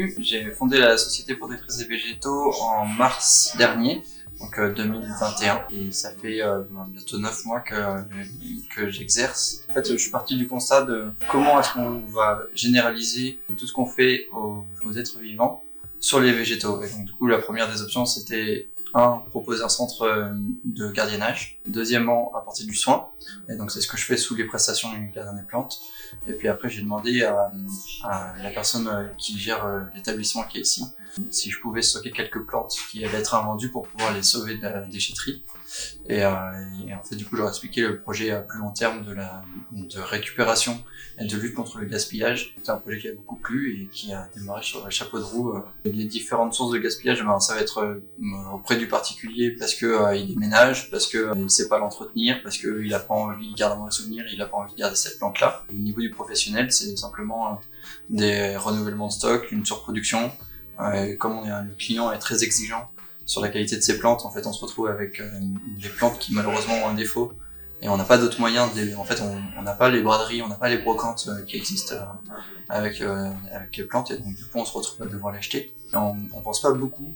début, j'ai fondé la Société protectrice des végétaux en mars dernier, donc 2021, et ça fait bientôt 9 mois que j'exerce. En fait, je suis parti du constat de comment est-ce qu'on va généraliser tout ce qu'on fait aux êtres vivants sur les végétaux. Et donc du coup, la première des options, c'était proposer un centre de gardiennage. Deuxièmement, apporter du soin. Et donc c'est ce que je fais sous les prestations du gardien des plantes. Et puis après, j'ai demandé à la personne qui gère l'établissement qui est ici si je pouvais stocker quelques plantes qui allaient être invendues pour pouvoir les sauver de la déchetterie. Et en fait, du coup, je leur ai expliqué le projet à plus long terme de récupération et de lutte contre le gaspillage. C'est un projet qui a beaucoup plu et qui a démarré sur le chapeau de roue. Les différentes sources de gaspillage, ça va être auprès du particulier parce que il déménage, parce que il sait pas l'entretenir, parce que il a pas envie, il garde un mauvais souvenir, il a pas envie de garder cette plante-là. Au niveau du professionnel, c'est simplement des renouvellements de stock, une surproduction. Comme le client est très exigeant sur la qualité de ses plantes, en fait, on se retrouve avec des plantes qui malheureusement ont un défaut et on n'a pas d'autres moyens. En fait, on n'a pas les braderies, on n'a pas les brocantes qui existent avec les plantes, et donc du coup, on se retrouve à devoir l'acheter. On pense pas beaucoup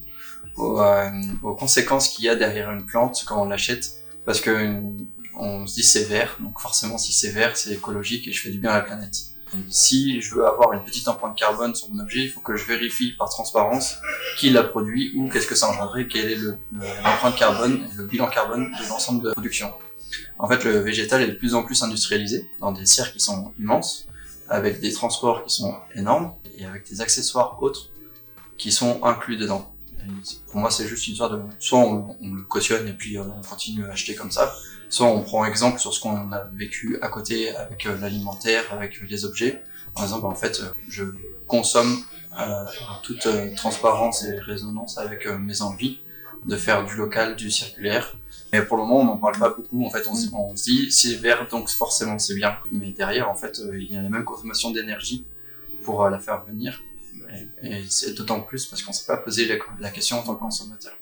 aux conséquences qu'il y a derrière une plante quand on l'achète, parce que on se dit c'est vert, donc forcément si c'est vert, c'est écologique et je fais du bien à la planète. Si je veux avoir une petite empreinte carbone sur mon objet, il faut que je vérifie par transparence qui l'a produit ou qu'est-ce que ça a engendré, quelle est l'empreinte carbone et le bilan carbone de l'ensemble de la production. En fait, le végétal est de plus en plus industrialisé dans des serres qui sont immenses, avec des transports qui sont énormes et avec des accessoires autres qui sont inclus dedans. Et pour moi, c'est juste une histoire de soit on le cautionne et puis on continue à acheter comme ça, soit on prend exemple sur ce qu'on a vécu à côté avec l'alimentaire, avec les objets. Par exemple, en fait, je consomme en toute transparence et résonance avec mes envies de faire du local, du circulaire. Mais pour le moment, on n'en parle pas beaucoup. En fait, on se dit c'est vert, donc forcément c'est bien. Mais derrière, en fait, il y a la même consommation d'énergie pour la faire venir. Et c'est d'autant plus parce qu'on ne s'est pas posé la question en tant que consommateur.